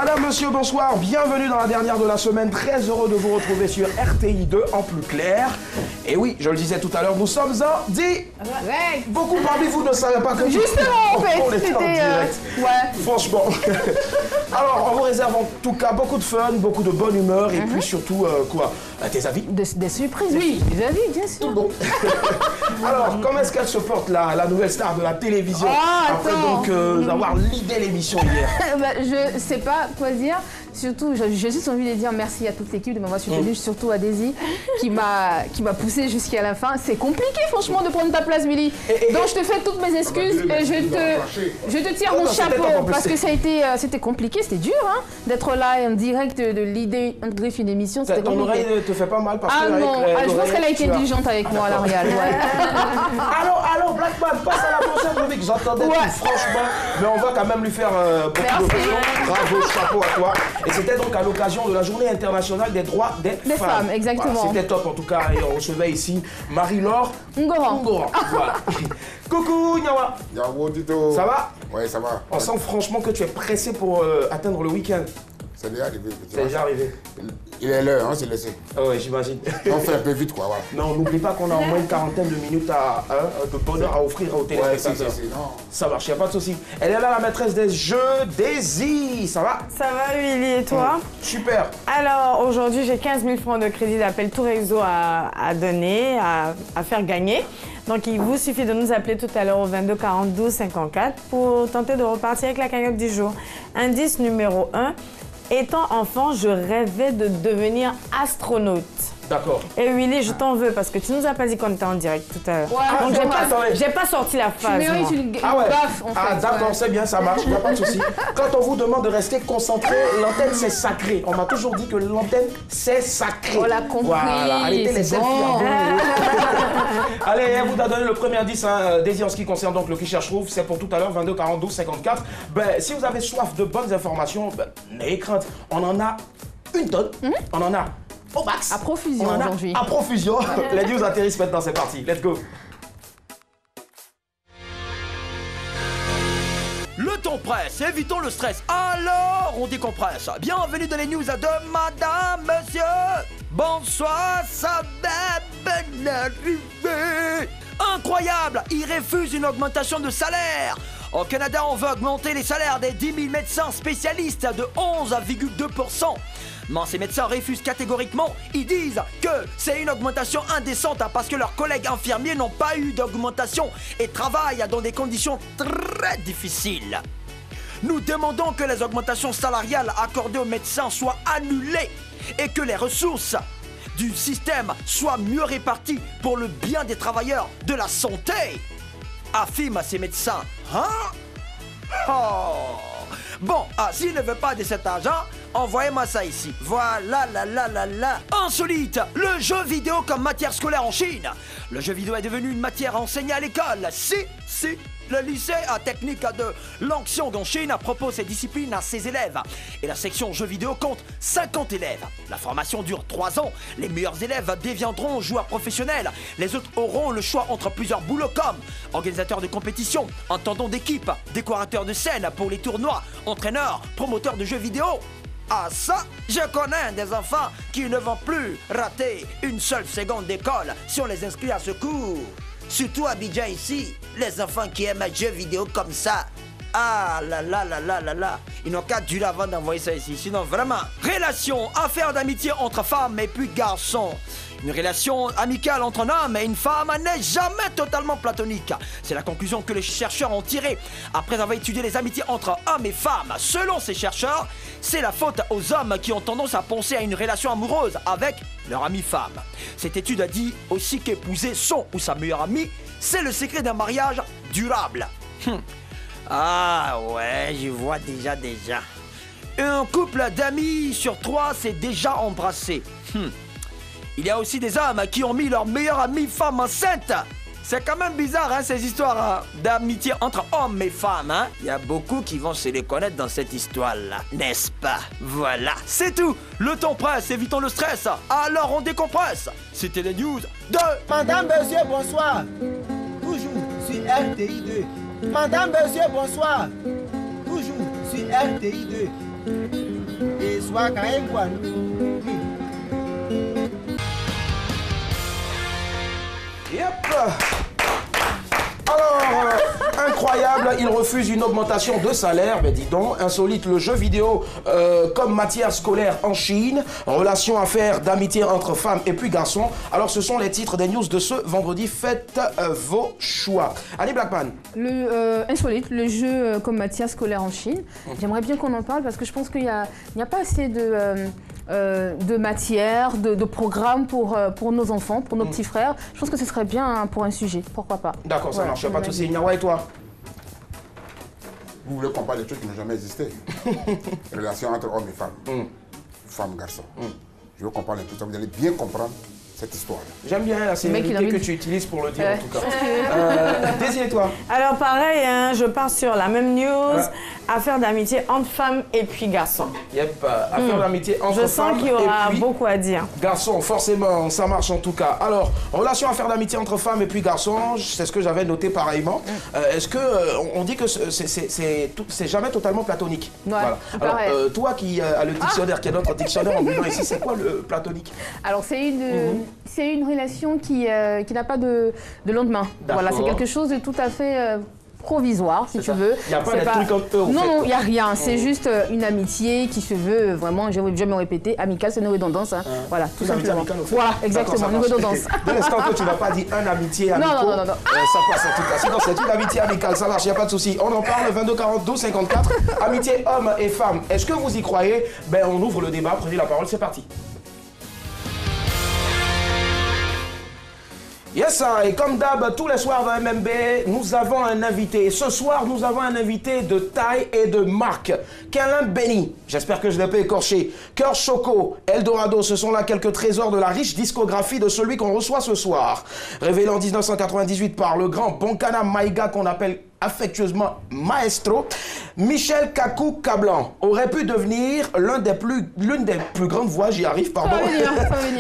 Madame, monsieur, bonsoir. Bienvenue dans la dernière de la semaine. Très heureux de vous retrouver sur RTI 2 en plus clair. Et oui, je le disais tout à l'heure, nous sommes en direct. Beaucoup parmi vous ne savaient pas que justement, en fait, on était en direct. Ouais. Franchement. Alors, on vous réserve en tout cas beaucoup de fun, beaucoup de bonne humeur et puis surtout, tes avis? Des surprises, oui. Des avis, bien sûr. Tout bon. Alors, comment est-ce qu'elle se porte, la nouvelle star de la télévision, après donc avoir l'idée l'émission hier? Je sais pas quoi dire. Surtout, j'ai juste envie de dire merci à toute l'équipe de m'avoir soutenu, surtout à Daisy qui m'a poussé jusqu'à la fin. C'est compliqué, franchement, de prendre ta place, Milly. Donc, je te fais toutes mes excuses et je te tire mon chapeau parce que c'était compliqué, c'était dur, hein, d'être là en direct de l'idée une émission. Ton oreille ne te fait pas mal parce que non, je pense qu'elle a été intelligente avec moi, L'Oréal. Alors, Blackman, passe à la prochaine rubrique. J'entendais tout, franchement, mais on va quand même lui faire beaucoup de pression. Bravo, chapeau à toi. Et c'était donc à l'occasion de la Journée internationale des droits des femmes. Exactement. Voilà, c'était top en tout cas. Et on recevait ici Marie-Laure Ngoran. Voilà. Coucou Nyawa. Yawo Tito. Ça va? Ouais, ça va. On sent franchement que tu es pressé pour atteindre le week-end. C'est déjà arrivé. C'est déjà arrivé. Il est l'heure, on s'est laissé. Ah ouais, j'imagine. On fait un peu vite, quoi, voilà. Non, n'oublie pas qu'on a au moins une quarantaine de minutes de bonheur à offrir aux téléspectateurs. Ouais, ça marche, il n'y a pas de souci. Elle est là, la maîtresse des jeux, Daisy. Ça va? Ça va, Willy, et toi? Super. Alors, aujourd'hui, j'ai 15 000 francs de crédit d'appel tout réseau à donner, à faire gagner. Donc, il vous suffit de nous appeler tout à l'heure au 22 42 54 pour tenter de repartir avec la cagnotte du jour. Indice numéro 1. Étant enfant, je rêvais de devenir astronaute. D'accord. Et Willy, je t'en veux parce que tu nous as pas dit qu'on était en direct tout à l'heure. Ouais, donc j'ai pas sorti la phase. D'accord, c'est bien, ça marche, il n'y a pas de souci. Quand on vous demande de rester concentré, l'antenne c'est sacré. On m'a toujours dit que l'antenne c'est sacré. On l'a compris. Voilà, arrêtez les selfies. Allez, elle vous a donné le premier indice, Daisy, en ce qui concerne donc le qui cherche trouve, c'est pour tout à l'heure, 22 42 54. Si vous avez soif de bonnes informations, n'ayez crainte, on en a une tonne, on en a au max. À profusion aujourd'hui. À profusion. Les news atterrissent maintenant, c'est parti. Let's go. Le temps presse, évitons le stress. Alors, on décompresse. Bienvenue dans les news de Madame, Monsieur. Bonsoir, ça va bien arriver. Incroyable, il refuse une augmentation de salaire. Au Canada, on veut augmenter les salaires des 10 000 médecins spécialistes de 11,2%. Mais ces médecins refusent catégoriquement. Ils disent que c'est une augmentation indécente parce que leurs collègues infirmiers n'ont pas eu d'augmentation et travaillent dans des conditions très difficiles. Nous demandons que les augmentations salariales accordées aux médecins soient annulées et que les ressources du système soient mieux réparties pour le bien des travailleurs de la santé, affirment ces médecins. Bon, s'il ne veut pas de cet argent, envoyez-moi ça ici. Voilà, Insolite, le jeu vidéo comme matière scolaire en Chine. Le jeu vidéo est devenu une matière enseignée à l'école. Si. Le lycée technique de Langxiong en Chine propose ces disciplines à ses élèves. Et la section jeux vidéo compte 50 élèves. La formation dure 3 ans. Les meilleurs élèves deviendront joueurs professionnels. Les autres auront le choix entre plusieurs boulots comme organisateurs de compétition, intendants d'équipe, décorateurs de scène pour les tournois, entraîneurs, promoteurs de jeux vidéo. Ah ça, je connais des enfants qui ne vont plus rater une seule seconde d'école si on les inscrit à ce cours. Surtout à Abidjan ici, les enfants qui aiment les jeux vidéo comme ça. Ah là. Ils n'ont qu'à durer avant d'envoyer ça ici. Sinon vraiment, relation, affaire d'amitié entre femmes et puis garçons. Une relation amicale entre un homme et une femme n'est jamais totalement platonique. C'est la conclusion que les chercheurs ont tirée après avoir étudié les amitiés entre hommes et femmes. Selon ces chercheurs, c'est la faute aux hommes qui ont tendance à penser à une relation amoureuse avec leur amie femme. Cette étude a dit aussi qu'épouser son ou sa meilleure amie, c'est le secret d'un mariage durable. Ah ouais, je vois déjà. Un couple d'amis sur 3 s'est déjà embrassé. Il y a aussi des hommes qui ont mis leur meilleure amie femme enceinte. C'est quand même bizarre, hein, ces histoires d'amitié entre hommes et femmes. Hein. Il y a beaucoup qui vont se reconnaître dans cette histoire-là, n'est-ce pas? Voilà, c'est tout. Le temps presse, évitons le stress. Alors on décompresse. C'était les news de... Madame, monsieur, bonsoir. Toujours sur RTI 2. Madame, monsieur, bonsoir. Toujours sur RTI 2. Et soit quand même quoi. Yep. Alors, incroyable, il refuse une augmentation de salaire, mais dis donc, insolite, le jeu vidéo comme matière scolaire en Chine, relation, affaires d'amitié entre femmes et puis garçons. Alors ce sont les titres des news de ce vendredi, faites vos choix. Allez Blackman. Insolite, le jeu comme matière scolaire en Chine. J'aimerais bien qu'on en parle parce que je pense qu'il n'y a pas assez de matière, de programmes pour nos enfants, pour nos petits frères. Je pense que ce serait bien pour un sujet, pourquoi pas. D'accord, ça marche, pas de souci. Nyawa et toi? Vous voulez qu'on parle des trucs qui n'ont jamais existé? Relation entre hommes et femmes, femmes, garçons. Je veux qu'on parle de tout ça, vous allez bien comprendre cette histoire-là. J'aime bien la célébrité que tu utilises pour le dire en tout cas. Désirez toi? Alors pareil, hein, je pars sur la même news, affaire d'amitié entre femmes et puis garçons. Yep, affaire d'amitié entre femmes. Je sens qu'il y aura beaucoup à dire. Garçons, forcément, ça marche en tout cas. Alors, relation, affaire d'amitié entre femmes et puis garçons, c'est ce que j'avais noté pareillement. Est-ce que on dit que c'est jamais totalement platonique? Ouais, voilà. Alors, toi qui as le dictionnaire, qui a notre dictionnaire en blanc ici, c'est quoi le platonique? Alors, c'est une relation qui n'a pas de lendemain. Voilà, c'est quelque chose de tout à fait provisoire, si tu veux. Il n'y a pas de truc comme eux, non, il n'y a rien. C'est juste une amitié qui se veut vraiment, je vais jamais répéter, amicale, c'est une redondance. Hein. Voilà, tout simplement. Voilà, exactement, une redondance. Dès l'instant que tu ne vas pas dire un amitié amical, non. Ça passe en tout cas. Sinon, c'est une amitié amicale, ça marche, il n'y a pas de souci. On en parle, 22 40 12 54. Amitié hommes et femmes. Est-ce que vous y croyez? Ben, on ouvre le débat, prenez la parole, c'est parti. Yes, et comme d'hab, tous les soirs dans MMB, nous avons un invité. Et ce soir, nous avons un invité de taille et de marque. Câlin Benny, j'espère que je ne l'ai pas écorché. Cœur Choco, Eldorado, ce sont là quelques trésors de la riche discographie de celui qu'on reçoit ce soir. Révélé en 1998 par le grand Bonkana Maïga qu'on appelle affectueusement Maestro, Michel Kakou Kablan aurait pu devenir l'une des plus grandes voix, j'y arrive, pardon,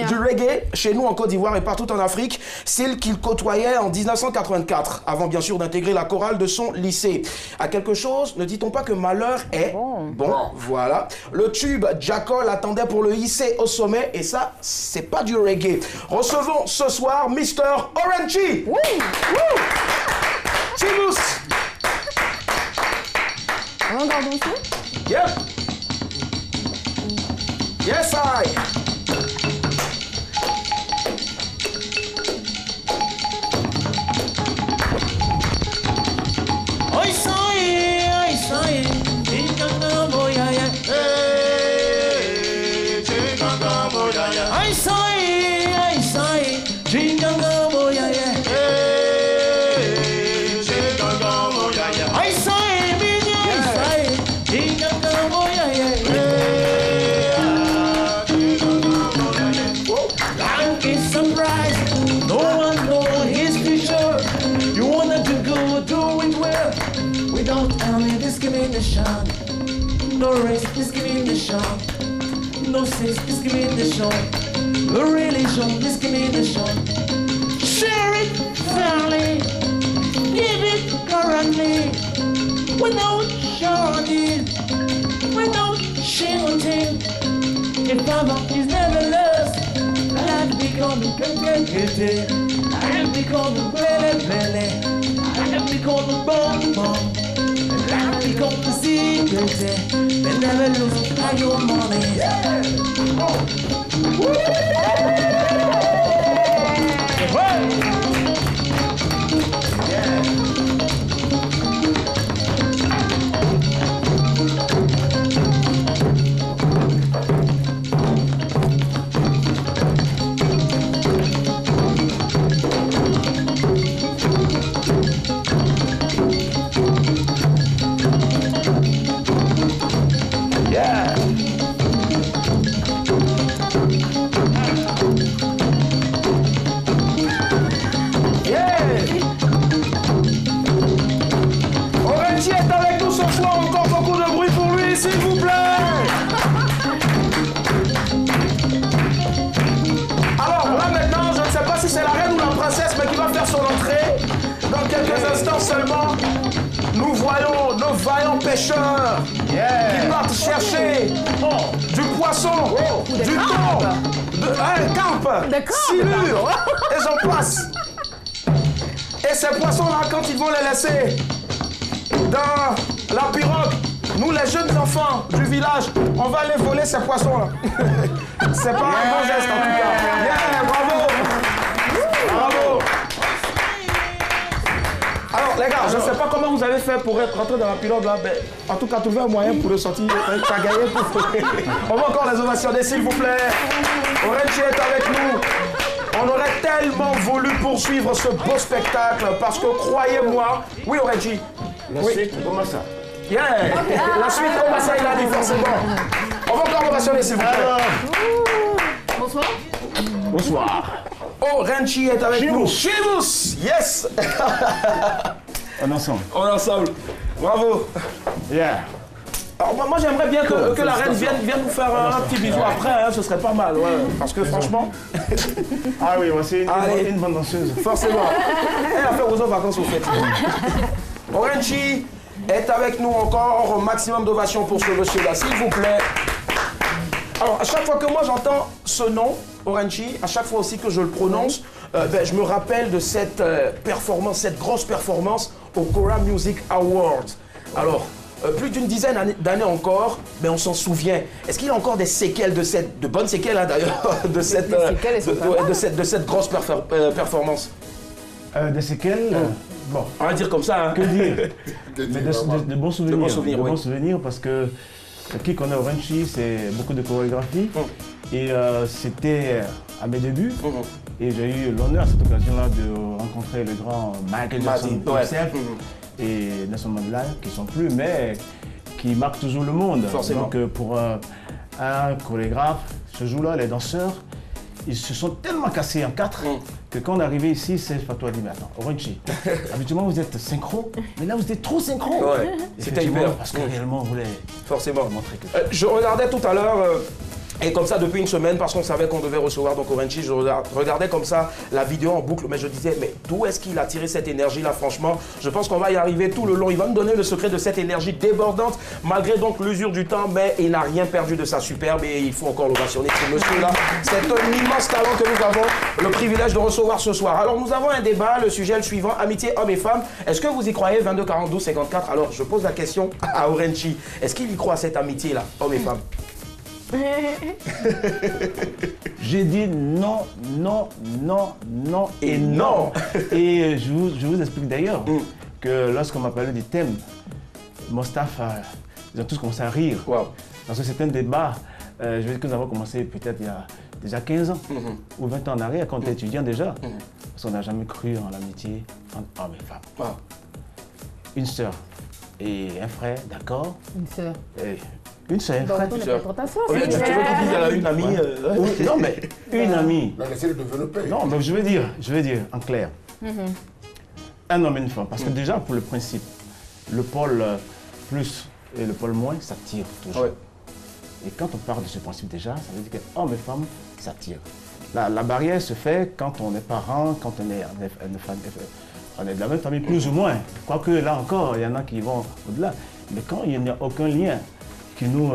du reggae chez nous en Côte d'Ivoire et partout en Afrique, celle qu'il côtoyait en 1984, avant bien sûr d'intégrer la chorale de son lycée. À quelque chose, ne dit-on pas que malheur est bon, voilà. Le tube Jackal attendait pour le hisser au sommet et ça, c'est pas du reggae. Recevons ce soir Mr. Orange. Chibous. On va encore danser? Yep. Yes, I. Oi, sai, chinganga moyaya. Hey, chinganga moyaya. Ai, sai, chinganga moyaya. Hey, chinganga moyaya. Ai, sai, minha, sai, chinganga moyaya. Hey, chinganga moyaya. Life is surprise, no one knows his future. You wanted to go do it well. Without any discrimination, no race discrimination, no sex discrimination, no religion discrimination. Share it fairly, give it correctly, without shorting, without shouting. If Baba is never lost, life becomes complicated, life becomes belly, life becomes bomb. Life becomes the secret. They never lose all your money. Yeah. pêcheurs qui partent chercher du poisson, du thon, carpe, silure, et j'en passe. Et ces poissons-là, quand ils vont les laisser dans la pirogue, nous les jeunes enfants du village, on va les voler ces poissons-là. C'est pas un bon geste en tout cas. Yeah, bravo. Bravo. Alors les gars, je ne sais pas comment vous avez fait pour être rentré dans la pirogue là, mais en tout cas trouver un moyen pour le sortir. Ça a gagné pour... On va encore les ovationner s'il vous plaît. Orenchi est avec nous. On aurait tellement voulu poursuivre ce beau spectacle parce que croyez-moi, oui Orenchi. La suite, comment ça? Yeah. La suite, comment ça il a dit forcément. On va encore ovationner s'il vous plaît. Bonsoir. Bonsoir. Orenchi est avec nous. Chibous. Yes. On est ensemble. On est ensemble. Bravo. Yeah. Alors moi j'aimerais bien que la reine vienne nous faire un petit bisou après, hein, ce serait pas mal, ouais. Parce que franchement... Ah oui, c'est une bonne danseuse. Forcément. Elle a fait aux vacances au fait. Orenchi est avec nous encore, au maximum d'ovation pour ce monsieur-là, s'il vous plaît. Alors à chaque fois que moi j'entends ce nom, Orenchi, à chaque fois aussi que je le prononce, je me rappelle de cette performance, cette grosse performance au Kora Music Awards. Alors, plus d'une dizaine d'années encore, mais on s'en souvient. Est-ce qu'il y a encore des séquelles de bonnes séquelles hein, d'ailleurs, de cette grosse performance? Des séquelles bon. On va dire comme ça. Hein. Que dire? Mais de bons souvenirs. De bons souvenirs parce que qui connaît Orenchi, c'est beaucoup de chorégraphie. Et c'était à mes débuts. Et j'ai eu l'honneur à cette occasion-là de rencontrer le grand Michael Jackson et Nelson Mandela, qui ne sont plus, mais qui marquent toujours le monde. Forcément. Donc pour un chorégraphe, ce jour-là, les danseurs, ils se sont tellement cassés en quatre que quand on est arrivé ici, c'est Fatou a dit, mais attends, Orenchi, habituellement vous êtes synchro, mais là vous êtes trop synchro. Ouais, c'était hyper. Parce que réellement on voulait forcément montrer que... je regardais tout à l'heure... Et comme ça, depuis une semaine, parce qu'on savait qu'on devait recevoir donc Orenchi, je regardais comme ça la vidéo en boucle, mais je disais, mais d'où est-ce qu'il a tiré cette énergie-là, franchement? Je pense qu'on va y arriver tout le long. Il va nous donner le secret de cette énergie débordante, malgré donc l'usure du temps, mais il n'a rien perdu de sa superbe et il faut encore l'ovationner, ce monsieur-là. C'est un immense talent que nous avons le privilège de recevoir ce soir. Alors, nous avons un débat, le sujet est le suivant, amitié hommes et femmes. Est-ce que vous y croyez? 22 42 54. Alors, je pose la question à Orenchi. Est-ce qu'il y croit à cette amitié-là, hommes et femmes? J'ai dit non, non, non, non et non. Et je vous explique d'ailleurs que lorsqu'on m'a parlé du thème, mon staff, ils ont tous commencé à rire. Wow. Parce que c'est un débat, je veux dire que nous avons commencé peut-être il y a déjà 15 ans ou 20 ans en arrière, quand on était étudiant déjà. Parce qu'on n'a jamais cru en l'amitié entre hommes et femmes. Wow. Une sœur et un frère, d'accord. Une sœur. Une seule Bah, frère. on est pas ta soeur. Tu veux qu'il dise à une amie Non, mais une amie. Non, laissez-le développer. Non, mais je veux dire en clair. Un homme et une femme. Parce que déjà, pour le principe, le pôle plus et le pôle moins s'attirent toujours. Ouais. Et quand on parle de ce principe déjà, ça veut dire que homme et femme s'attirent. La barrière se fait quand on est parents, quand on est de la même famille, plus ou moins. Quoique là encore, il y en a qui vont au-delà. Mais quand il n'y a aucun lien qui nous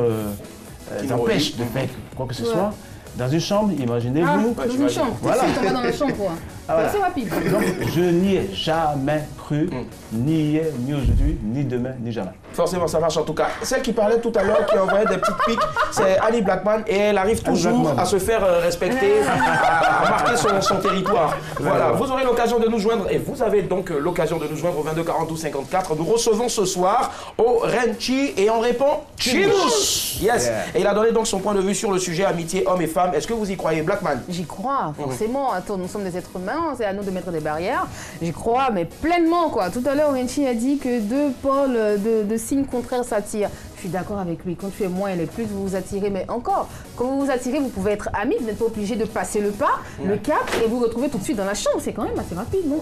empêche de faire quoi que ce soit. Dans une chambre, imaginez-vous. Dans une chambre, voilà. on va dans la chambre quoi. Voilà. C'est rapide. Donc, je n'y ai jamais cru, ni hier, ni aujourd'hui, ni demain, ni jamais. Forcément, ça marche en tout cas. Celle qui parlait tout à l'heure, qui envoyait des petites piques, c'est Annie Blackman et elle arrive toujours à se faire respecter, à marquer son territoire. Voilà, vous aurez l'occasion de nous joindre et vous avez donc l'occasion de nous joindre au 22 42 54. Nous recevons ce soir Orenchi et on répond Chibous. Yes. Et il a donné donc son point de vue sur le sujet amitié hommes et femmes. Est-ce que vous y croyez, Blackman? J'y crois, forcément. Attends, nous sommes des êtres humains, c'est à nous de mettre des barrières. J'y crois, mais pleinement quoi. Tout à l'heure, Orenchi a dit que deux pôles de signes contraires s'attirent. Je suis d'accord avec lui. Quand tu es moins et le plus, vous vous attirez. Mais encore, quand vous vous attirez, vous pouvez être amis. Vous n'êtes pas obligé de passer le pas, le cap, et vous retrouvez tout de suite dans la chambre. C'est quand même assez rapide, non?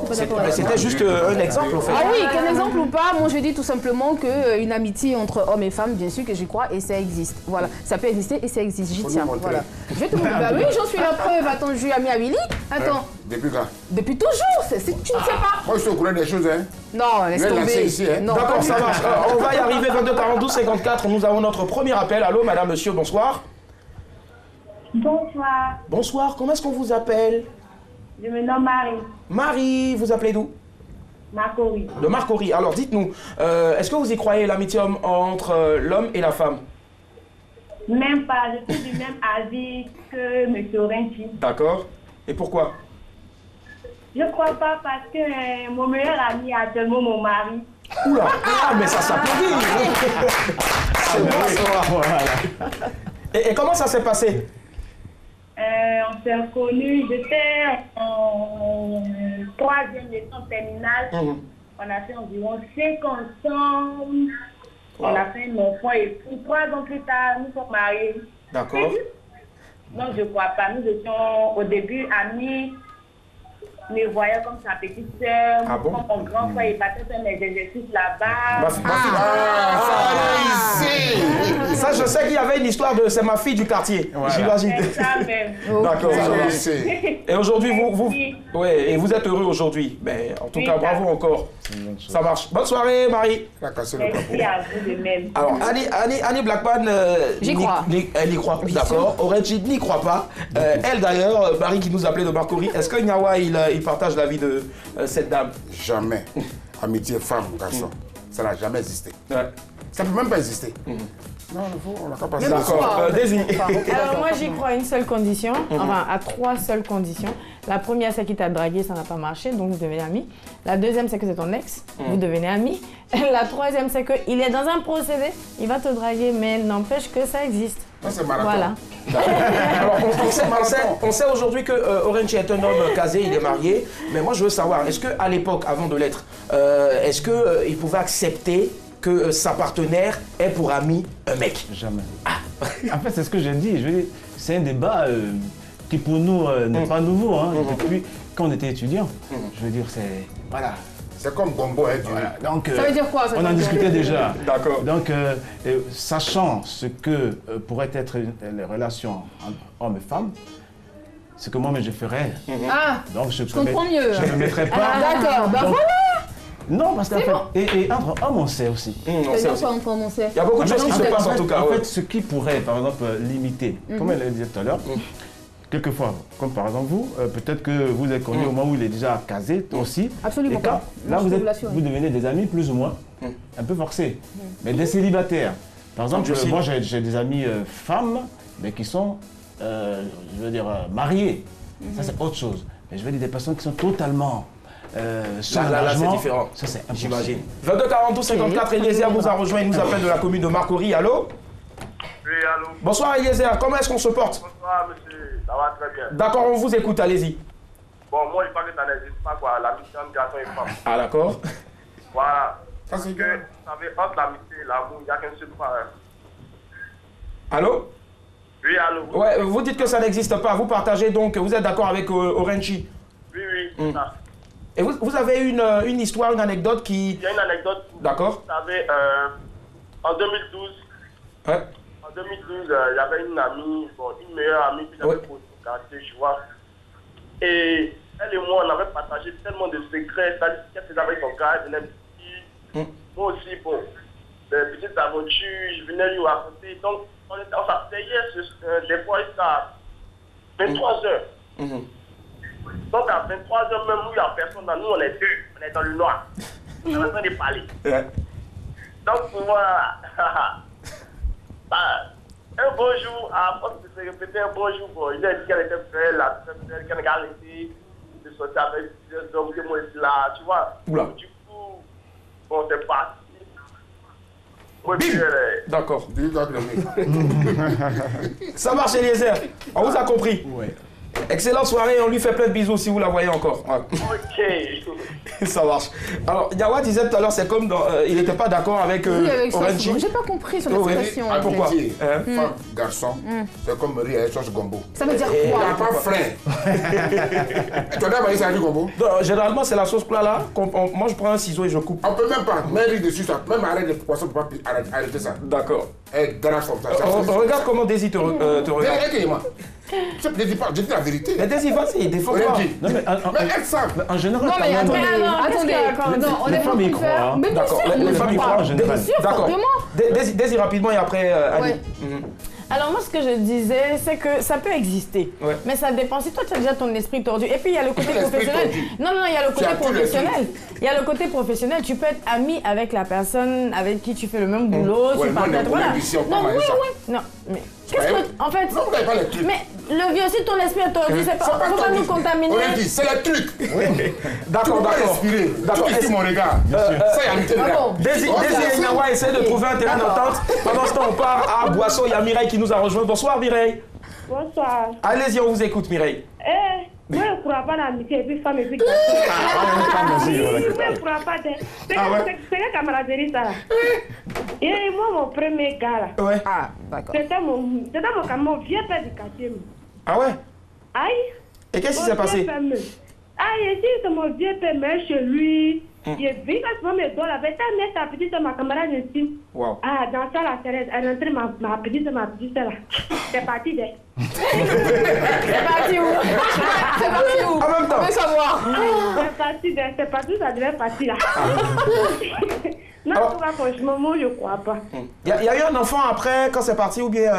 C'était juste un exemple, en fait. Ah oui, qu'un exemple ou pas. Moi, je dis tout simplement qu'une amitié entre hommes et femmes, bien sûr que j'y crois, et ça existe. Voilà, ça peut exister et ça existe. J'y tiens. Voilà. Je vais te montrer. Bah oui, j'en suis la preuve. Attends, je suis amie à Willy. Attends. Depuis quand? Depuis toujours, tu ne sais pas. Moi, je suis au courant des choses, hein. Non, laisse tomber. Ici, hein. D'accord, ça marche. On va y arriver, 22 42 54. Nous avons notre premier appel. Allô, madame, monsieur, bonsoir. Bonsoir. Bonsoir, comment est-ce qu'on vous appelle? Je me nomme Marie. Marie, vous appelez d'où? Marcory. De Marcory. Alors, dites-nous, est-ce que vous y croyez l'amitié entre l'homme et la femme? Même pas, je suis du même avis que M. Renchi. D'accord. Et pourquoi? Je ne crois pas parce que mon meilleur ami est actuellement mon mari. Oula, ah, mais ça s'applaudit. C'est bon, ça. Et comment ça s'est passé? On s'est reconnus, j'étais en 3e licence terminale. On a fait environ 5 ans ensemble. On a fait un enfant et puis 3 ans plus tard, nous sommes mariés. D'accord. Non, je ne crois pas. Nous étions au début amis. Me voyait comme sa petite sœur, comme mon grand frère, il partait faire mes exercices là-bas. Ça, je sais qu'il y avait une histoire de c'est ma fille du quartier. Voilà. J'imagine. C'est ça même. D'accord. Et aujourd'hui, vous êtes heureux aujourd'hui. Mais en tout cas, bravo encore. Ça marche. Bonne soirée, Marie. Merci à vous de même. Alors, Annie Blackman, j'y crois. Elle n'y croit pas, d'accord. Orenchi n'y croit pas. Elle d'ailleurs, Marie qui nous appelait de Marcory, est-ce que Nyawa, il partage la vie de cette dame? Jamais. Amitié femme, garçon. Ça n'a jamais existé. Ouais. Ça ne peut même pas exister. Non, on n'a pas passé. D'accord. Désir. Alors moi j'y crois à une seule condition, enfin à 3 seules conditions. La première c'est qu'il t'a dragué, ça n'a pas marché, donc vous devenez amis. La deuxième c'est que c'est ton ex, vous devenez amis. La troisième c'est qu'il est dans un procédé, il va te draguer, mais n'empêche que ça existe. C'est marathon. Voilà. Alors on sait aujourd'hui que Orenchi est un homme casé, il est marié, mais moi je veux savoir, est-ce qu'à l'époque, avant de l'être, est-ce qu'il pouvait accepter que sa partenaire ait pour ami un mec? Jamais. En fait, c'est ce que j'ai dit. Je veux dire, c'est un débat qui pour nous n'est pas nouveau. Hein, depuis quand on était étudiant. Je veux dire, c'est... Voilà. C'est comme Gombo, hein, voilà. Donc, ça veut dire quoi ça? On en discutait déjà. D'accord. Donc, sachant ce que pourraient être les relations entre hommes et femmes, ce que moi-même je ferais. Donc, je comprends mieux. Je ne me mettrais pas... d'accord, ben voilà. Non, parce qu'en fait, et entre hommes, on sait aussi. On sait aussi. Il y a beaucoup de choses qui se passent en tout cas. En fait, ce qui pourrait, par exemple, limiter, comme elle l'a dit tout à l'heure, quelquefois, comme par exemple vous, peut-être que vous êtes connu au moment où il est déjà casé, aussi. Absolument. Et quand, là, vous devenez des amis plus ou moins, un peu forcés, mais des célibataires. Par exemple, moi, j'ai des amis femmes, mais qui sont, je veux dire, mariées. Ça, c'est autre chose. Mais je veux dire des personnes qui sont totalement... là, c'est différent. Ça, c'est j'imagine. 22 42 54, Eliezer nous a rejoint, il nous appelle de la commune de Marcory. Allô? Oui, allô. Bonsoir Eliezer, comment est-ce qu'on se porte? Bonsoir monsieur, ça va très bien. D'accord, on vous écoute, allez-y. Bon, moi je parle que ça n'existe pas quoi, l'amitié entre garçon et femme. Ah d'accord. Voilà. Parce que, vous savez, entre l'amitié et l'amour, il n'y a qu'un seul pas. Allô? Oui, allô. Ouais, vous dites que ça n'existe pas, vous partagez donc, vous êtes d'accord avec Orenchi? Oui, c'est ça. Et vous avez une histoire, une anecdote qui... Il y a une anecdote. D'accord. Vous savez, en 2012, ouais. En 2012, il y avait une amie, une meilleure amie qui j'avais posée au quartier, tu vois. Et elle et moi, on avait partagé tellement de secrets, c'est-à-dire qu'elle faisait avec son gars, elle venait petit. Moi aussi, bon, des petites aventures, je venais lui raconter. Donc, on s'asseyait des fois jusqu'à 23 heures. Donc à 23 heures même, où il n'y a personne dans nous, on est deux, on est dans le noir. On est en train de parler. Donc pour moi, un beau jour, à force de se répéter un beau jour, bon, il a dit qu'elle était belle, qu'elle a arrêté de sortir avec plusieurs hommes, que moi je suis là, tu vois. Donc, du coup, bon, c'est parti. D'accord. Ça marche Eliezer, on vous a compris. Ouais. Excellente soirée, on lui fait plein de bisous si vous la voyez encore. Ouais. Ok. Ça marche. Alors, Nyawa disait tout à l'heure, c'est comme dans, il n'était pas d'accord avec Orenchi. J'ai pas compris son expression. Pourquoi? Femme, garçon, c'est comme riz à sauce gombo. Ça veut dire quoi? Il n'y a pas frein. Tu as déjà ça avec gombo? Généralement, c'est la sauce plat là. Moi, je prends un ciseau et je coupe. On peut même pas mettre riz dessus, ça. Même arrêter le poisson pour pas arrêter ça. D'accord. Dans la forme, ça. Regarde comment Daisy te regarde. Je ne dis pas, je dis la vérité. Mais Désy, vas-y, défends-toi. Non, mais elles savent. en général, Non, mais attendez, les femmes y croient. Mais bien D'accord, sûr, les femmes y croient en général. Bien sûr, D'accord. fortement. Désy rapidement et après Ali. Ouais. Alors moi, ce que je disais, c'est que ça peut exister. Ouais. Mais ça dépend. Si toi, tu as déjà ton esprit tordu. Et puis, il y a le côté L'esprit professionnel. tordu. Non, il y a le côté as tous les professionnel. Il y a le côté professionnel. Tu peux être ami avec la personne avec qui tu fais le même boulot. Ouais, tu non, partages. Voilà. ici, on Non, parle de ça. Non, mais qu'est-ce que... En fait... Non, vous n'avez pas les trucs. Mais le vieux, si ton esprit est tordu, c'est pas... Faut pas nous contaminer. On a dit, c'est le truc. D'accord, d'accord. D'accord, ici mon regard. Ça, il y a un tel regard. Désy et Nyawa essaient de trouver un terrain d'entente. Pendant ce temps, on part à Boisseau. Il y a Mireille qui nous a rejoint. Bonsoir Mireille. Bonsoir. Allez-y, on vous écoute Mireille. Moi, je ne crois pas dans l'amitié et puis femme et puis Ah, moi, je ne crois pas. C'est la camaraderie, ça. Et moi, mon premier gars, là. Ouais. Ah, d'accord. C'était mon vieux père du quartier. Ah ouais? Aïe. Et qu'est-ce qui s'est passé? Aïe, ici, c'est mon vieux père, mais chez lui. Il est vite à ce moment, il doit la faire. Ta petite soeur, ma camarade ici. Wow. Ah, dans ça, là, elle est rentrée, ma petite soeur, là. C'est parti, C'est parti où? C'est parti où? En même temps. On veut savoir. C'est parti, ça devait partir, là. Non, en tout cas, franchement, moi, je ne crois pas. Il y a eu un enfant après quand c'est parti ou bien...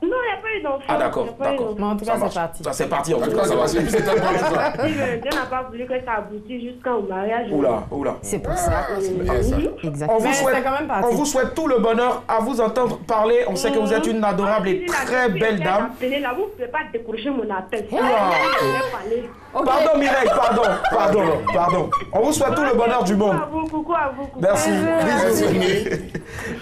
Non, il n'y a pas eu d'enfant. Ah d'accord, d'accord. Mais en tout cas, c'est parti. Ça c'est parti en tout cas. Ça va, c'est plus c'est tellement ça. Dieu n'a pas voulu que ça aboutisse jusqu'au mariage. Oula. C'est pour ça. Exactement. Mais c'est quand même parti. On vous souhaite tout le bonheur à vous entendre parler. On sait que vous êtes une adorable et très belle dame. Là, vous ne pouvez pas décrocher mon appel. Pardon Mireille, pardon. On vous souhaite tout le bonheur du monde. Coucou à vous. Merci. Bisous.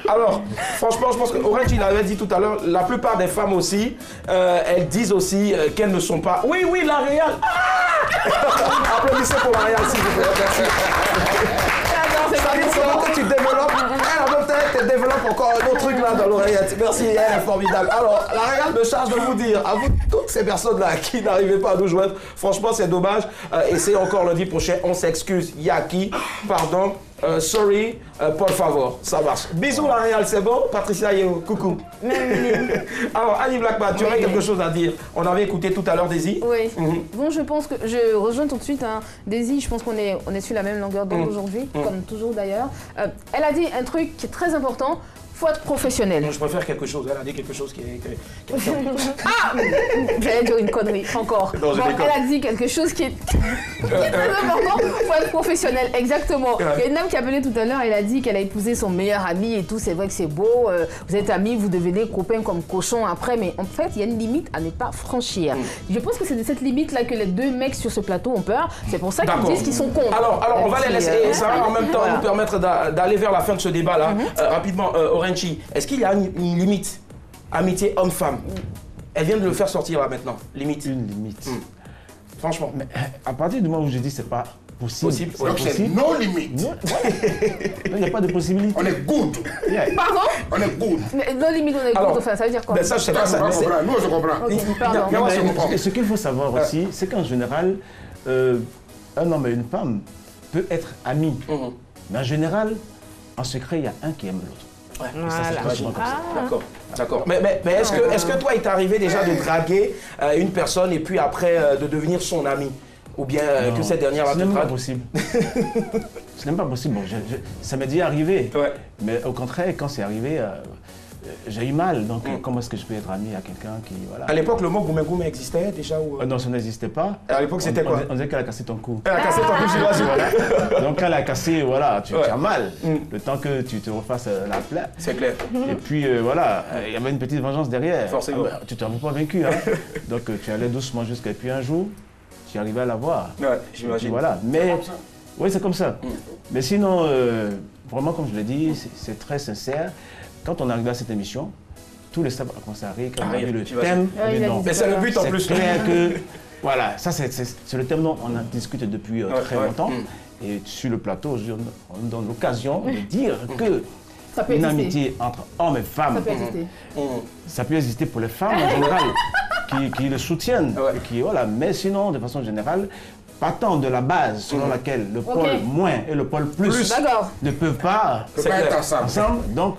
Alors, franchement, je pense que Orange, il avait dit tout à l'heure, la plupart des femmes aussi, elles disent aussi qu'elles ne sont pas... Oui, la Réal. Applaudissez pour la Réal, s'il vous plaît. Merci. C'est que tu développes, elle développe encore un autre truc là dans l'oreillette. Merci, elle est formidable. Alors, la Réal me charge de vous dire, à vous toutes ces personnes-là qui n'arrivaient pas à nous joindre, franchement, c'est dommage. Et c'est encore lundi prochain, on s'excuse. Yaki, pardon. Sorry, por favor, ça marche. Bisous la Réal, c'est bon? Patricia Yeo, coucou. Alors, Annie Blackman, tu aurais quelque chose à dire? On avait écouté tout à l'heure Désy. Oui. Bon, je pense que je rejoins tout de suite Désy. Je pense qu'on est sur la même longueur d'onde aujourd'hui, comme toujours d'ailleurs. Elle a dit un truc qui est très important. Faut être professionnel. Je préfère quelque chose. Elle a dit quelque chose qui est... Ah, j'allais dire une connerie, encore. Non, bon, elle a dit quelque chose qui est très important. Faut être professionnel, exactement. Il y a une dame qui a appelé tout à l'heure, elle a dit qu'elle a épousé son meilleur ami et tout. C'est vrai que c'est beau. Vous êtes amis, vous devenez copains comme cochons après. Mais en fait, il y a une limite à ne pas franchir. Je pense que c'est de cette limite-là que les deux mecs sur ce plateau ont peur. C'est pour ça qu'ils disent qu'ils sont contre. Alors on va les laisser. Et ça va en même temps nous permettre d'aller vers la fin de ce débat-là. Rapidement, est-ce qu'il y a une limite amitié homme-femme? Elle vient de le faire sortir là maintenant. Limite. Une limite. Franchement. Mais à partir du moment où je dis c'est pas possible. Donc c'est nos limites. Il n'y a pas de possibilité. On est good. Pardon? On est good. Mais nos limites, on est good. Enfin, ça veut dire quoi? Ben ça, je sais pas. Nous, je comprends. Ce qu'il faut savoir aussi, c'est qu'en général, un homme et une femme peuvent être amis. Mais en général, en secret, il y a un qui aime l'autre. Ouais, ça, D'accord. Mais est-ce que toi, il t'est arrivé déjà de draguer une personne et puis après de devenir son ami? Ou bien que cette dernière va te draguer? Ce n'est pas possible. Ce n'est pas possible. Bon, ça m'est déjà arrivé. Ouais. Mais au contraire, quand c'est arrivé, j'ai eu mal. Donc, comment est-ce que je peux être ami à quelqu'un qui... Voilà. À l'époque, le mot goumé existait déjà ou... Non, ça n'existait pas. À l'époque, c'était quoi? On disait qu'elle a cassé ton cou. Elle a cassé ton cou, j'imagine. Voilà. Donc, quand elle a cassé, voilà, tu as mal. Le temps que tu te refasses la plaie. C'est clair. Et puis, voilà, il y avait une petite vengeance derrière. Forcément. Tu ne t'avais pas vaincu. Hein. Donc, tu allais doucement jusqu'à... Puis un jour, tu arrivais à la voir. Ouais, j'imagine. Voilà. Mais... Oui, c'est comme ça. Mais sinon, vraiment, comme je l'ai dit, c'est très sincère. Quand on arrive à cette émission, tous les staffs ont commencé à rire, quand on a vu le thème. Mais c'est le but en plus. C'est clair que, voilà, ça c'est le thème dont on a discuté depuis très longtemps. Et sur le plateau, on nous donne l'occasion de dire que une amitié entre hommes et femmes, ça peut exister pour les femmes en général, qui le soutiennent. Et qui, voilà. Mais sinon, de façon générale, partant de la base selon laquelle le pôle moins et le pôle plus ne peuvent pas être ensemble. Donc,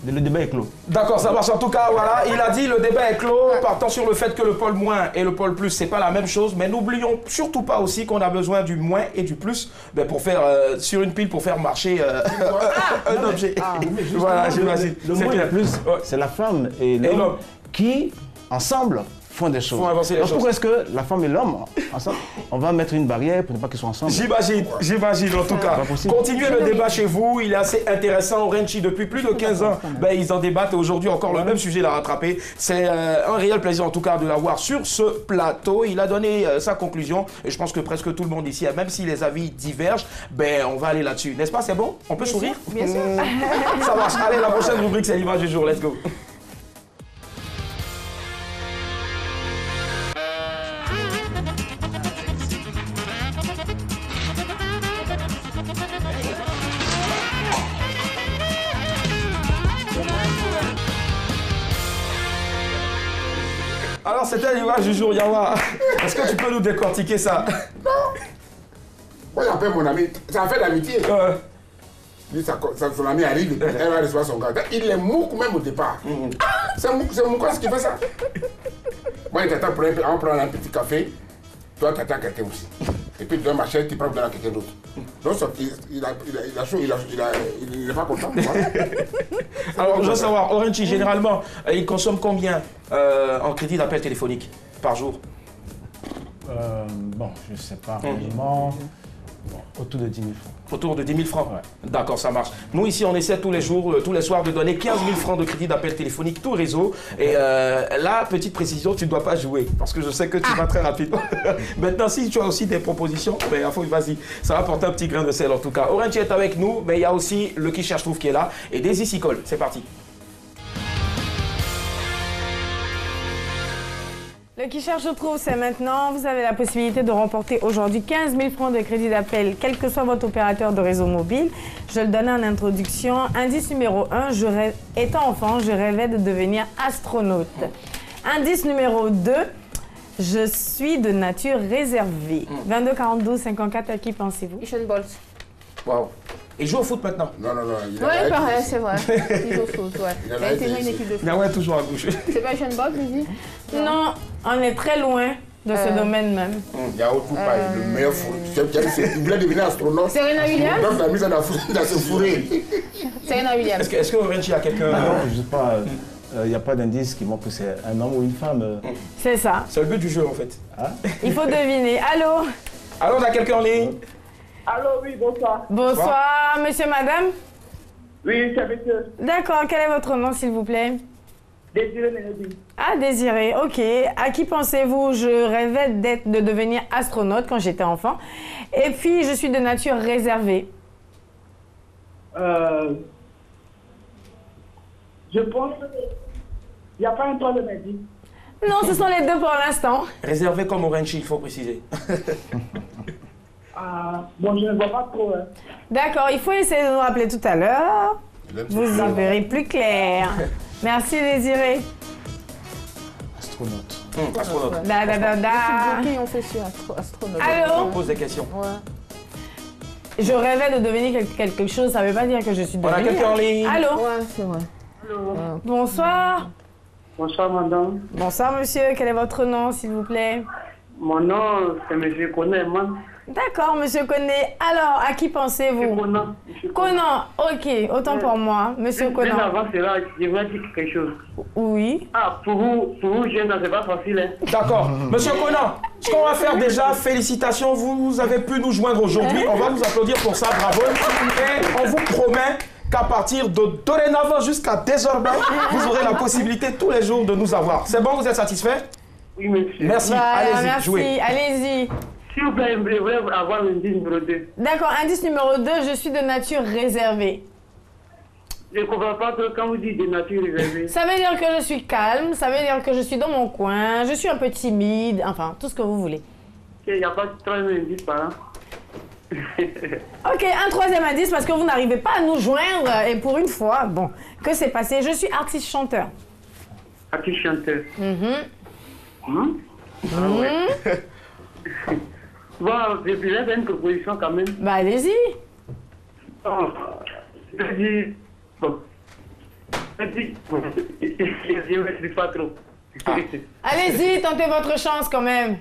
Le débat est clos. D'accord, ça marche. En tout cas, voilà, il a dit le débat est clos, partant sur le fait que le pôle moins et le pôle plus, c'est pas la même chose, mais n'oublions surtout pas aussi qu'on a besoin du moins et du plus pour faire, sur une pile, pour faire marcher un objet. Voilà, j'imagine. Le moins et le plus, c'est la femme et l'homme qui, ensemble, font des choses. Donc pourquoi est-ce que la femme et l'homme, ensemble, on va mettre une barrière pour ne pas qu'ils soient ensemble? J'imagine en tout cas. Continuez le débat chez vous, il est assez intéressant. Orenchi, depuis plus de 15 ans, ils en débattent et aujourd'hui encore le même sujet l'a rattrapé. C'est un réel plaisir en tout cas de l'avoir sur ce plateau. Il a donné sa conclusion et je pense que presque tout le monde ici, même si les avis divergent, on va aller là-dessus. N'est-ce pas, c'est bon? On peut sourire? Bien sûr. Ça marche. Allez, la prochaine rubrique, c'est l'image du jour. Let's go. Alors, c'était l'image du jour, Yawa. Est-ce que tu peux nous décortiquer ça? Non. Moi, j'appelle mon ami. C'est un fait d'amitié. Lui, son ami arrive, elle va recevoir son gars. Il est mou même au départ. C'est mou ce qui fait ça. Moi, il t'attend pour on prend un petit café. Toi, tu attends quelqu'un aussi. Et puis, tu dois marcher, tu prends pour quelqu'un d'autre. Donc, il a chaud, il n'est pas content. Alors, je veux savoir, Orenchi, généralement, il consomme combien en crédit d'appel téléphonique par jour? Bon, je ne sais pas réellement. Autour de 10 000 francs. Autour de 10 000 francs? Ouais. D'accord, ça marche. Nous, ici, on essaie tous les jours, tous les soirs, de donner 15 000 francs de crédit d'appel téléphonique, tout réseau. Et là, petite précision, tu ne dois pas jouer, parce que je sais que tu vas très rapidement. Maintenant, si tu as aussi des propositions, vas-y, ça va porter un petit grain de sel en tout cas. Orenchi est avec nous, mais il y a aussi le qui cherche trouve qui est là, et Daisy s'y colle. C'est parti. Le qui cherche trouve, c'est maintenant. Vous avez la possibilité de remporter aujourd'hui 15 000 francs de crédit d'appel, quel que soit votre opérateur de réseau mobile. Je le donnais en introduction. Indice numéro 1, étant enfant, je rêvais de devenir astronaute. Indice numéro 2, je suis de nature réservée. 22 42 54, à qui pensez-vous? Usain Bolt. Waouh. Il joue au foot maintenant? Non. Ouais, pareil, c'est vrai. Il joue au foot, ouais. Il a intégré une équipe de foot. Ouais, toujours à gauche. C'est pas Usain Bolt, Lizzie? Non, on est très loin de ce domaine même. Il y a autre pas le meilleur foot. Il voulait devenir astronaute. Serena Williams? Donc, la mise dans ce fourré. Serena Williams. Est-ce que Orenchi a quelqu'un? Non, je ne sais pas. Il n'y a pas d'indice qui montre que c'est un homme ou une femme. C'est ça. C'est le but du jeu en fait. Ah. Il faut deviner. Allô? Allô, on a quelqu'un en ligne? Allô, oui, bonsoir. Bonsoir, monsieur, madame? Oui, c'est monsieur. D'accord, quel est votre nom, s'il vous plaît? Désiré Mélodie. Ah, Désiré, ok. À qui pensez-vous? Je rêvais de devenir astronaute quand j'étais enfant. Et puis, je suis de nature réservée. Je pense qu'il n'y a pas un troisième indice. Non, ce sont les deux pour l'instant. Réservé comme Orenchi, il faut préciser. Bon, je ne vois pas trop. Hein. D'accord, il faut essayer de nous rappeler tout à l'heure. Vous y verrez plus clair. Merci, Désiré. Astronaute. Astronaute. On fait sur astronaute. Allô? On pose des questions. Ouais. Je rêvais de devenir quelque chose, ça ne veut pas dire que je suis devenue. On a quelqu'un en ligne? Allô? Ouais, c'est vrai. Allô. Bonsoir. Bonsoir, madame. Bonsoir, monsieur. Quel est votre nom, s'il vous plaît? Mon nom, c'est M. Koneman. D'accord, monsieur Koné. Alors, à qui pensez-vous? Conan. Conan, ok, autant pour moi. Monsieur Conan. Avant cela, je voulais dire quelque chose. Oui. Pour vous, jeune, c'est pas facile. Hein. D'accord. Monsieur Conan, ce qu'on va faire déjà, félicitations, vous avez pu nous joindre aujourd'hui. On va vous applaudir pour ça, bravo. Et on vous promet qu'à partir de dorénavant jusqu'à désormais, vous aurez la possibilité tous les jours de nous avoir. C'est bon, vous êtes satisfait? Oui, monsieur. Merci, allez-y, jouez. Allez-y. S'il vous plaît, je voulais avoir l'indice numéro 2. D'accord, indice numéro 2, je suis de nature réservée. Je ne comprends pas quand vous dites de nature réservée. Ça veut dire que je suis calme, ça veut dire que je suis dans mon coin, je suis un peu timide, enfin, tout ce que vous voulez. Il n'y a pas de troisième indice par là. Ok, un troisième indice parce que vous n'arrivez pas à nous joindre et pour une fois, bon, que s'est passé? Je suis artiste chanteur. Artiste chanteur. Bon, je voulais faire une proposition quand même. Bah allez-y. C'est-à-dire, bon, Je ne maîtrise pas trop. Allez-y, tentez votre chance quand même.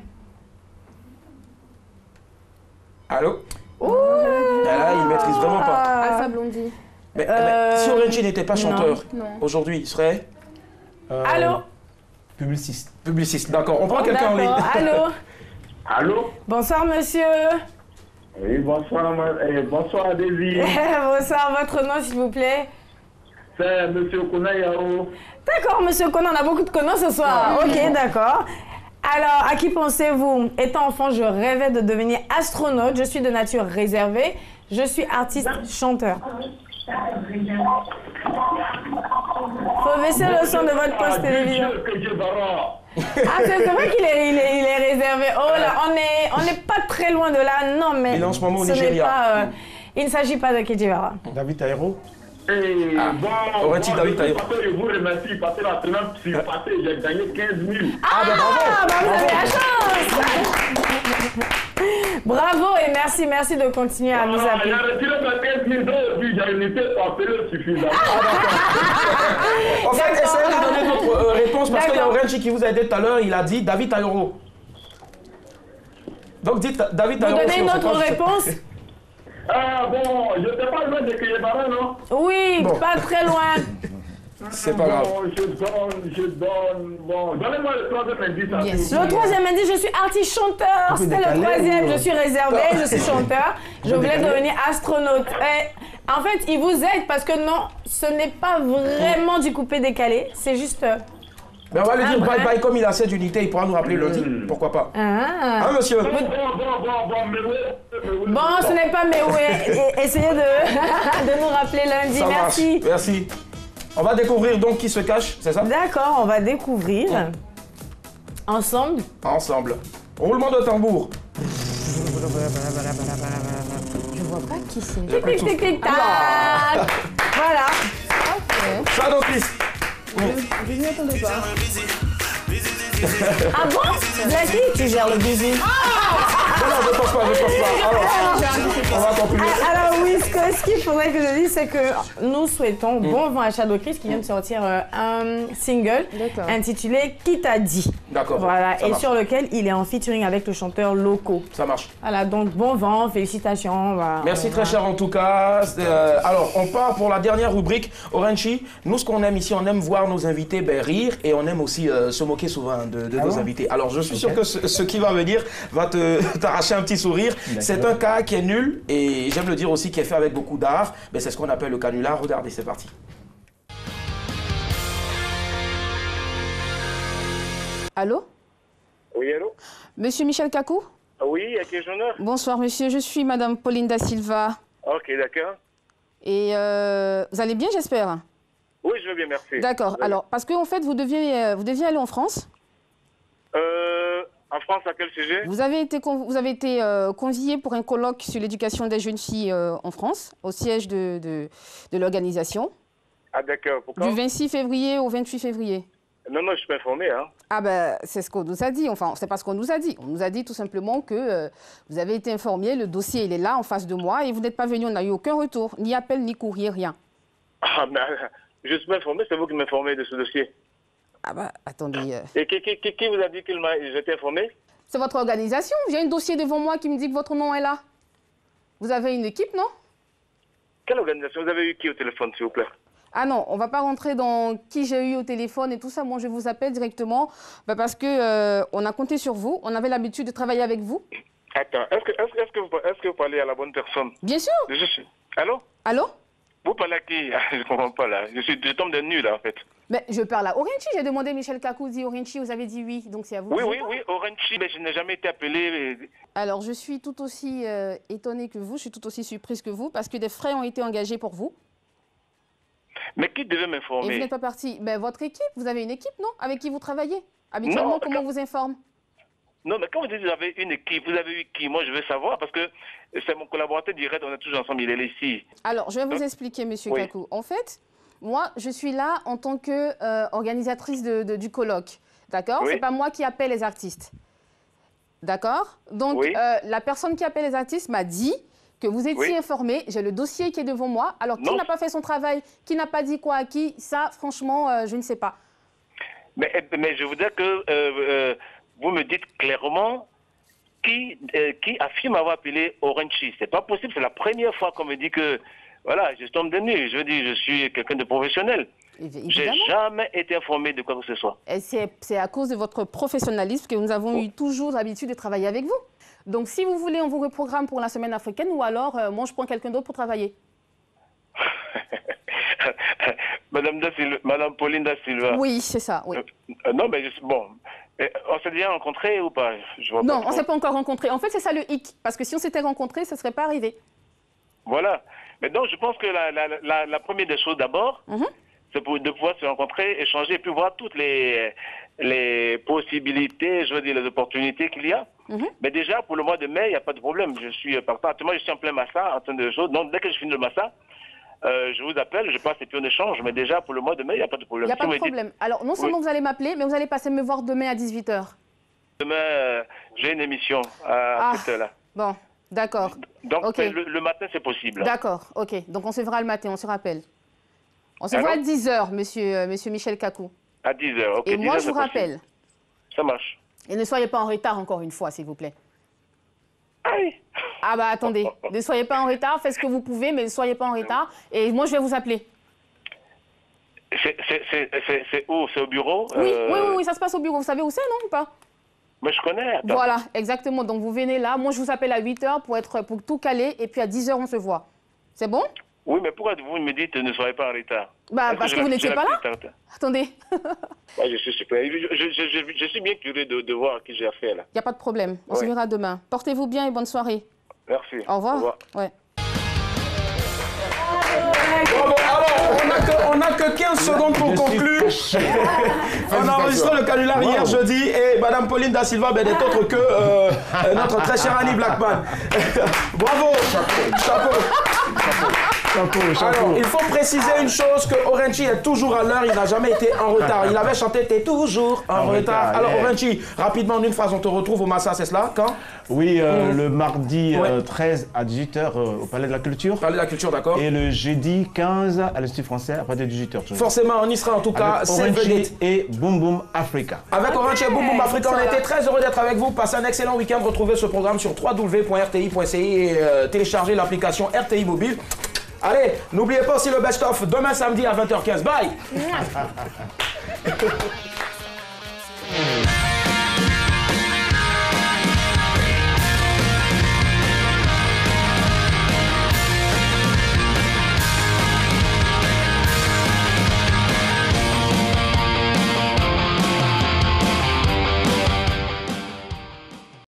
Allô? Là, il ne maîtrise vraiment pas. Alpha Blondie. Mais si Orenchi n'était pas chanteur, aujourd'hui, il serait... Allô? Publiciste. Publiciste, d'accord. On prend quelqu'un en ligne. Allô? Allô? Bonsoir, monsieur. Oui, bonsoir, bonsoir, Daisy. Bonsoir, votre nom, s'il vous plaît? C'est monsieur Kona Yao. D'accord, monsieur Kona, on a beaucoup de Kona ce soir. Ok, d'accord. Alors, à qui pensez-vous? Étant enfant, je rêvais de devenir astronaute. Je suis de nature réservée. Je suis artiste chanteur. Faut baisser le son de votre poste télévision. Ah, c'est vrai qu'il est réservé. Oh là, on n'est pas très loin de là. Non, mais il est en ce moment au ce n'est Nigeria. pas, il ne s'agit pas de Kedjivara. David Taïro. Bon, Aurait-il David Taïro? Je vous remercie parce que la semaine passée, j'ai gagné 15 000. Ah, ben bravo! Bah, vous avez la chance! Bravo et merci de continuer à nous appeler. J'ai retiré mes 15 000 euros et puis j'ai été appelé suffisamment. En fait, essayez de donner votre réponse parce qu'il y a Orenchi qui vous a aidé tout à l'heure, il a dit David Taïro. Donc dites David Taïro. Vous donnez une autre réponse? Ah bon, je ne sais pas loin de Kéyébara, non? Oui, Bon. pas très loin. C'est pas grave. Bon, je donne. Bon, donnez-moi le troisième indice. Le troisième indice, je suis artiste chanteur. C'était le troisième, je suis réservé, je suis chanteur. Je voulais devenir astronaute. Et, en fait, il vous aide parce que non, ce n'est pas vraiment du coupé décalé. C'est juste... Mais on va lui dire bye bye, comme il a assez d'unité, il pourra nous rappeler lundi. Pourquoi pas? Hein, monsieur? Bon, ce n'est pas mais ouais. Essayez de nous rappeler lundi. Ça Merci. marche. Merci. On va découvrir donc qui se cache, c'est ça? D'accord, on va découvrir ensemble. Ensemble. Roulement de tambour. Je vois pas qui c'est. Tic, tic, tic, tic, tac. Voilà. Shadow Chris. Je n'y attendais pas. Ah bon? Blacky, tu gères le busy. Non, je pense pas. Alors, on va conclure. Alors oui, ce qu'il faudrait que je dise, c'est que nous souhaitons bon vent à Shadow Chris qui vient de sortir un single intitulé Qui t'a dit. D'accord. Voilà, et sur lequel il est en featuring avec le chanteur Loco. Ça marche. Voilà, donc bon vent, félicitations. Voilà. Merci très cher en tout cas. Alors, on part pour la dernière rubrique. Orenchi, nous ce qu'on aime ici, on aime voir nos invités rire et on aime aussi se moquer souvent de nos invités. Alors, je suis sûr que ce qui va venir va t'arracher un petit sourire. C'est un cas qui est nul et j'aime le dire aussi qui est fait avec beaucoup d'art. C'est ce qu'on appelle le canular. Regardez, c'est parti. Allô? Oui, allô? Monsieur Michel Kakou? Oui, à qui ai-je l'honneur? Bonsoir monsieur, je suis madame Pauline Da Silva. Ok, d'accord. Et vous allez bien, j'espère? Oui, je veux bien, merci. D'accord, alors, parce qu'en fait, vous deviez aller en France. En France, à quel sujet? Vous avez été convié pour un colloque sur l'éducation des jeunes filles en France, au siège de l'organisation. Ah d'accord, pourquoi? Du 26 février au 28 février. Non, je suis pas informé. Hein. Ah ben, c'est ce qu'on nous a dit. Enfin, c'est pas ce qu'on nous a dit. On nous a dit tout simplement que vous avez été informé, le dossier il est là en face de moi et vous n'êtes pas venu, on n'a eu aucun retour, ni appel, ni courrier, rien. Ah mais je suis pas informé, c'est vous qui m'informez de ce dossier. Ah ben, attendez. Et qui vous a dit que j'étais informé? C'est votre organisation. J'ai un dossier devant moi qui me dit que votre nom est là. Vous avez une équipe, non? Quelle organisation? Vous avez eu qui au téléphone, s'il vous plaît? Ah non, on ne va pas rentrer dans qui j'ai eu au téléphone et tout ça. Moi, je vous appelle directement parce que on a compté sur vous. On avait l'habitude de travailler avec vous. Attends, est-ce que vous parlez à la bonne personne? Bien sûr. Allô? Allô? Vous parlez à qui? Je ne comprends pas là. Je tombe de nu là en fait. Mais je parle à Orenchi. J'ai demandé Michel Kakou, dit Orenchi, vous avez dit oui. Donc c'est à vous. Oui, Orenchi, mais je n'ai jamais été appelé. Alors je suis tout aussi étonnée que vous. Je suis tout aussi surprise que vous parce que des frais ont été engagés pour vous. Mais qui devait m'informer? Et vous n'êtes pas parti. Ben, votre équipe, vous avez une équipe, non? Avec qui vous travaillez? Habituellement, comment on vous informe? Non, mais quand vous dites que vous avez une équipe, vous avez eu qui? Moi, je veux savoir, parce que c'est mon collaborateur direct, on est toujours ensemble, il est là ici. Alors, je vais vous expliquer, monsieur Kakou. En fait, moi, je suis là en tant qu'organisatrice du colloque. D'accord? Oui. C'est pas moi qui appelle les artistes. D'accord? Donc, la personne qui appelle les artistes m'a dit que vous étiez informé. J'ai le dossier qui est devant moi. Alors, qui n'a pas fait son travail, qui n'a pas dit quoi à qui, ça, franchement, je ne sais pas. Mais je voudrais que vous me dites clairement qui affirme avoir appelé Orenchi. C'est pas possible, c'est la première fois qu'on me dit que, voilà, je tombe de nuit. Je veux dire, je suis quelqu'un de professionnel. J'ai jamais été informé de quoi que ce soit. C'est à cause de votre professionnalisme que nous avons eu toujours l'habitude de travailler avec vous. Donc, si vous voulez, on vous reprogramme pour la semaine africaine ou alors, moi, je prends quelqu'un d'autre pour travailler. Madame Pauline Da Silva. Oui, c'est ça, oui. Non, mais bon, on s'est déjà rencontrés ou pas? Non, on ne s'est pas encore rencontrés. En fait, c'est ça le hic. Parce que si on s'était rencontrés, ça ne serait pas arrivé. Voilà. Mais donc, je pense que la première des choses d'abord, c'est de pouvoir se rencontrer, échanger et puis voir toutes les possibilités, je veux dire, les opportunités qu'il y a. Mais déjà, pour le mois de mai, il n'y a pas de problème. Je suis partant. Moi, je suis en plein massa, en train de choses. Donc, dès que je finis le massa, je vous appelle, je passe et puis on échange. Mais déjà, pour le mois de mai, il n'y a pas de problème. Il n'y a pas de problème. Alors, non seulement vous allez m'appeler, mais vous allez passer me voir demain à 18 h. Demain, j'ai une émission à cette heure-là. Bon, d'accord. Donc, le matin, c'est possible. D'accord, ok. Donc, on se verra le matin, on se rappelle. On se voit à 10 h, monsieur Michel Kakou. À 10 h, ok. Et moi, je vous rappelle. Ça marche. Et ne soyez pas en retard encore une fois, s'il vous plaît. Aïe. Ah bah attendez, ne soyez pas en retard, faites ce que vous pouvez, mais ne soyez pas en retard. Et moi, je vais vous appeler. C'est où? C'est au bureau? Oui, ça se passe au bureau. Vous savez où c'est, non, ou pas? Mais je connais. Attends. Voilà, exactement. Donc, vous venez là. Moi, je vous appelle à 8 h pour tout caler. Et puis, à 10 h, on se voit. C'est bon? Oui, mais pourquoi vous me dites ne soyez pas en retard? Bah, parce que vous n'étiez pas là. Attendez. Ouais, je suis super. Je suis bien curieux de voir qui j'ai affaire là. Il n'y a pas de problème. On se verra demain. Portez-vous bien et bonne soirée. Merci. Au revoir. Au revoir. Ouais. Bon, alors, on n'a que 15 secondes pour conclure. On a enregistré le canular hier jeudi et Madame Pauline Da Silva n'est autre que notre très cher Annie Blackman. Bravo. Chapeau. Alors, il faut préciser une chose, que Orenchi est toujours à l'heure, il n'a jamais été en retard. Il avait chanté « T'es toujours en retard ». Alors Orenchi, rapidement, en une phrase, on te retrouve au Massa, c'est cela, quand? Oui, le mardi 13 à 18 h au Palais de la Culture. Palais de la Culture, d'accord. Et le jeudi 15 à l'Institut français à partir de 18 h. Forcément, on y sera en tout cas. C'est Orenchi et Boom Boom Africa. Avec Orenchi et Boom Boom Africa, on a été très heureux d'être avec vous. Passez un excellent week-end. Retrouvez ce programme sur www.rti.ci et téléchargez l'application RTI Mobile. Allez, n'oubliez pas aussi le best-of demain samedi à 20 h 15. Bye.